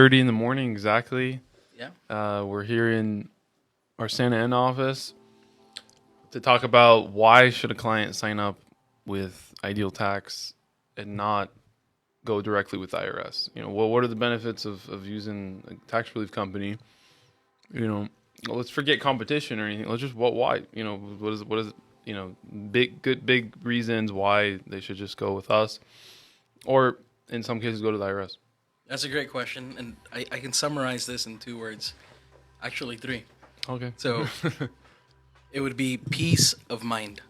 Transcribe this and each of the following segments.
8:30 in the morning exactly. Yeah. We're here in our Santa Ana office to talk about why should a client sign up with Ideal Tax and not go directly with IRS. What are the benefits of using a tax relief company? Let's forget competition or anything. Let's just why. What is big reasons why they should just go with us, or in some cases go to the IRS. That's a great question, and I can summarize this in 2 words. Actually, 3. Okay. So it would be peace of mind.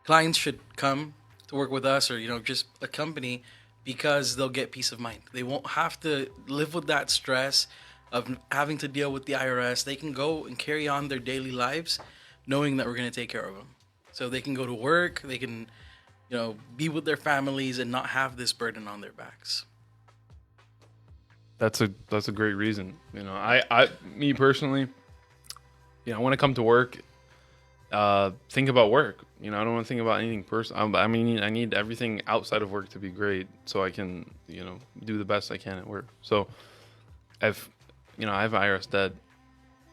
Clients should come to work with us or, just a company because they'll get peace of mind. They won't have to live with that stress of having to deal with the IRS. They can go and carry on their daily lives knowing that we're going to take care of them. So they can go to work, they can, be with their families and not have this burden on their backs. That's a great reason. Me personally, when I come to work, think about work. I don't want to think about anything personal. I need everything outside of work to be great, so I can, do the best I can at work. So, if I have IRS debt,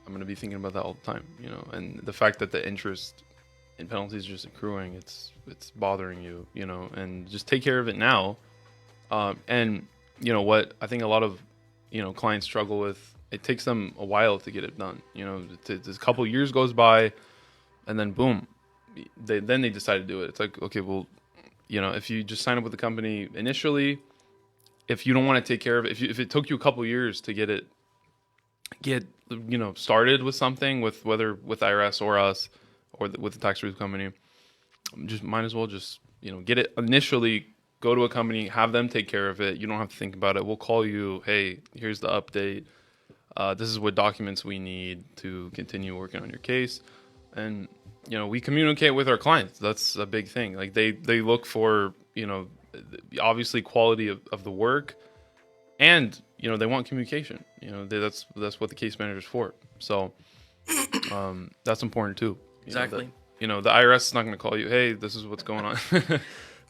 I'm going to be thinking about that all the time. And the fact that the interest and penalties are just accruing, it's bothering you. And just take care of it now. And what I think a lot of clients struggle with, it takes them a while to get it done. A couple years goes by, and then boom, they decide to do it. It's like, okay, well, if you just sign up with the company initially, if you don't want to take care of it, if it took you a couple years to get started with something, whether with IRS or us or with the tax relief company, just might as well just get it initially. Go to a company, have them take care of it. You don't have to think about it. We'll call you. Hey, here's the update. This is what documents we need to continue working on your case. And, we communicate with our clients. That's a big thing. Like they look for, obviously quality of the work, and, they want communication. That's what the case manager's for. So that's important too. Exactly. The IRS is not going to call you, hey, this is what's going on.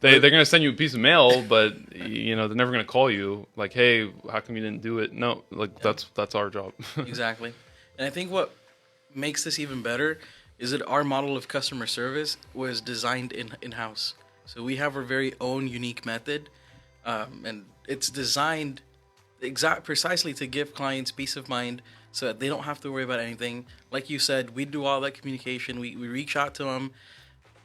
They're going to send you a piece of mail, but they're never going to call you like, "Hey, how come you didn't do it?" No, that's our job. Exactly. And I think what makes this even better is that our model of customer service was designed in-house. So we have our very own unique method, and it's designed precisely to give clients peace of mind so that they don't have to worry about anything. Like you said, we do all that communication. We reach out to them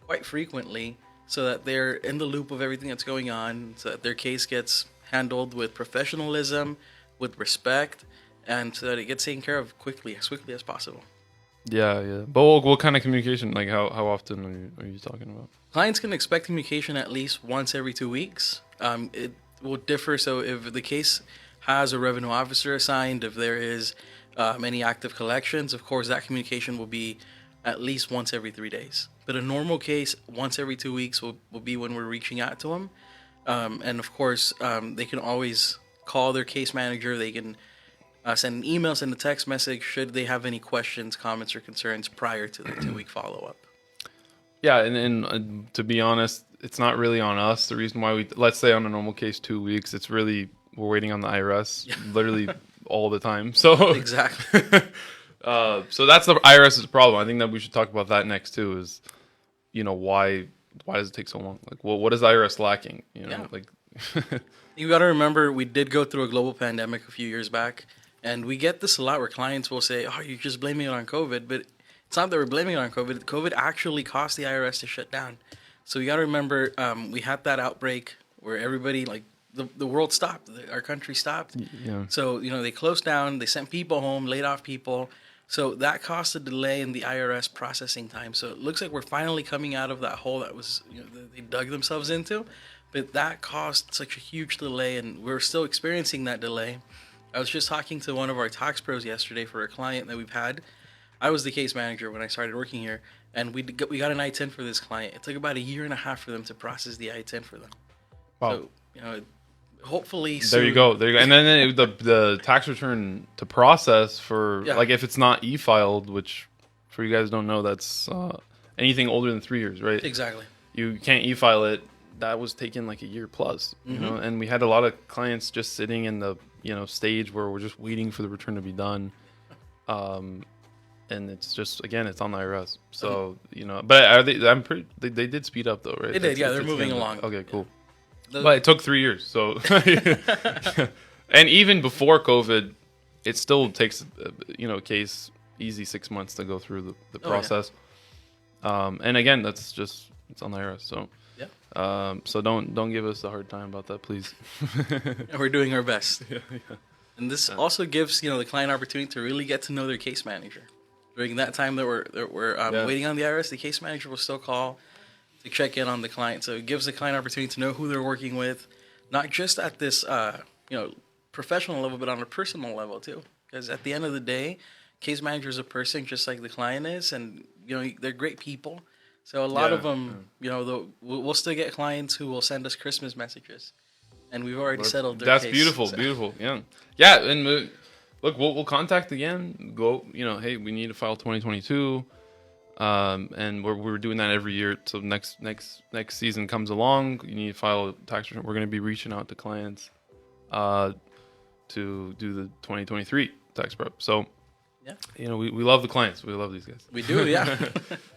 quite frequently, so that they're in the loop of everything that's going on, so that their case gets handled with professionalism, with respect, and so that it gets taken care of as quickly as possible. Yeah. But what kind of communication? Like how often are you talking about? Clients can expect communication at least once every 2 weeks. It will differ. So if the case has a revenue officer assigned, if there is any active collections, of course that communication will be at least once every 3 days. But a normal case, once every 2 weeks will be when we're reaching out to them. And of course, they can always call their case manager. They can send an email, send a text message should they have any questions, comments, or concerns prior to the 2-week follow-up. Yeah, and to be honest, it's not really on us. The reason why let's say on a normal case 2 weeks, it's really we're waiting on the IRS literally all the time. So Exactly. So that's the IRS's problem. I think that we should talk about that next too. Is why does it take so long? Like, well, what is the IRS lacking? You got to remember, we did go through a global pandemic a few years back, and we get this a lot where clients will say, "Oh, you're just blaming it on COVID," but it's not that we're blaming it on COVID. COVID actually caused the IRS to shut down. So you got to remember, we had that outbreak where everybody, like the world stopped, our country stopped. Yeah. So they closed down, they sent people home, laid off people. So that caused a delay in the IRS processing time. So it looks like we're finally coming out of that hole that was, they dug themselves into. But that caused such a huge delay, and we're still experiencing that delay. I was just talking to one of our tax pros yesterday for a client that we've had. I was the case manager when I started working here, and we got an I-10 for this client. It took about 1.5 years for them to process the I-10 for them. Wow. So, hopefully soon. There you go. And then the tax return to process for, like, if it's not e-filed, which for you guys don't know, that's anything older than 3 years, right? Exactly. You can't e-file it. That was taking like 1 year plus, and we had a lot of clients just sitting in the stage where we're just waiting for the return to be done. And it's just, again, it's on the IRS. So, but they did speed up though, right? They did, yeah. They're moving along. Okay, cool. But it took 3 years. So, and even before COVID, it still takes, a case easy 6 months to go through the process. And again, that's just, it's on the IRS. So, so don't give us a hard time about that, please. We're doing our best. Yeah. And this also gives, the client opportunity to really get to know their case manager. During that time that we're waiting on the IRS, the case manager will still call to check in on the client. So it gives the client opportunity to know who they're working with, not just at this professional level, but on a personal level too. Because at the end of the day, case manager is a person just like the client is, and they're great people. So a lot of them, we'll still get clients who will send us Christmas messages, and we've already settled their case. That's beautiful, beautiful. Yeah, and look, we'll contact again. Go, hey, we need to file 2022, and we're doing that every year. So next season comes along, you need to file a tax return. We're going to be reaching out to clients, to do the 2023 tax prep. So, we love the clients. We love these guys. We do, yeah.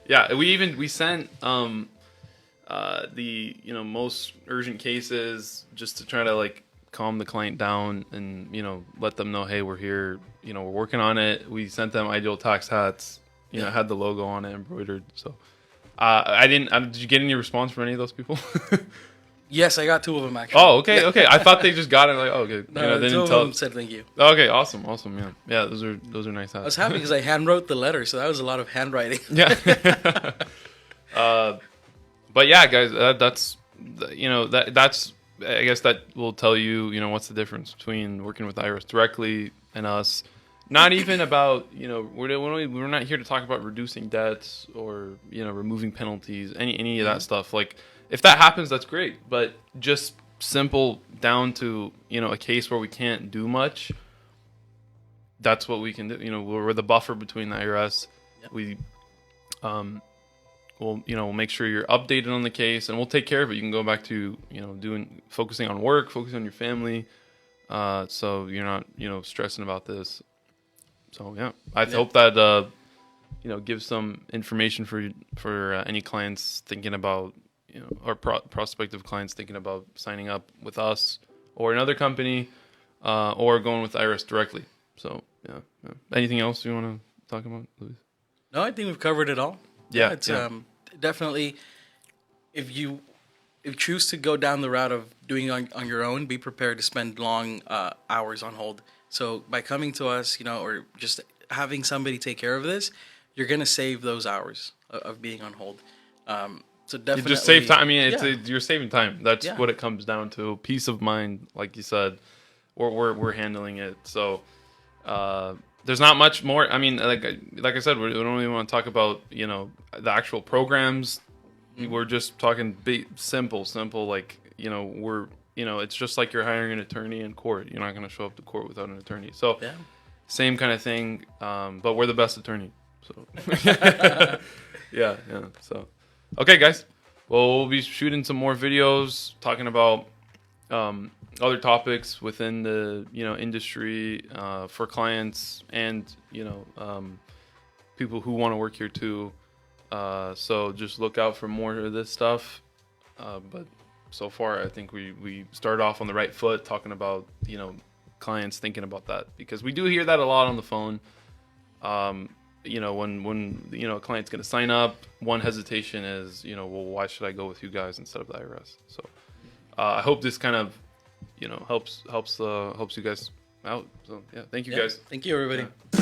Yeah, we sent the most urgent cases just to try to calm the client down and let them know, hey, we're here, we're working on it. We sent them ideal tax hats, had the logo on it embroidered. So did you get any response from any of those people? Yes, I got 2 of them actually. Oh, okay. I thought they just got it okay. No, they 2 didn't of tell them said thank you. Okay, awesome. Yeah, those are nice hats. I was happy because I hand wrote the letter, so that was a lot of handwriting. Yeah. But yeah, guys, that's that's I guess that will tell you, what's the difference between working with IRS directly and us. Not even about, we're not here to talk about reducing debts or, removing penalties, any of that stuff. If that happens, that's great. But just simple down to, a case where we can't do much, that's what we can do. We're the buffer between the IRS. Yep. We'll make sure you're updated on the case, and we'll take care of it. You can go back to, focusing on work, focusing on your family, so you're not, stressing about this. So yeah, I hope that gives some information for any clients thinking about, or prospective clients thinking about signing up with us or another company, or going with IRS directly. So yeah. Anything else you want to talk about, Luis? No, I think we've covered it all. Yeah, it's definitely, if you choose to go down the route of doing it on your own, be prepared to spend long hours on hold. So by coming to us, or just having somebody take care of this, you're going to save those hours of being on hold. So definitely, you just save time. I mean, you're saving time. That's what it comes down to. Peace of mind, like you said, we're handling it. So there's not much more. I mean, like I said, we don't even want to talk about the actual programs. Mm-hmm. We're just talking simple. We're it's just like you're hiring an attorney in court. You're not going to show up to court without an attorney. So same kind of thing. But we're the best attorney. So yeah. So okay, guys. Well, we'll be shooting some more videos talking about other topics within the industry, for clients and people who want to work here too. So just look out for more of this stuff. But so far, I think we started off on the right foot talking about clients thinking about that, because we do hear that a lot on the phone. When a client's going to sign up, one hesitation is well, why should I go with you guys instead of the IRS? So I hope this kind of helps you guys out. So yeah, thank you guys. Thank you, everybody. Yeah.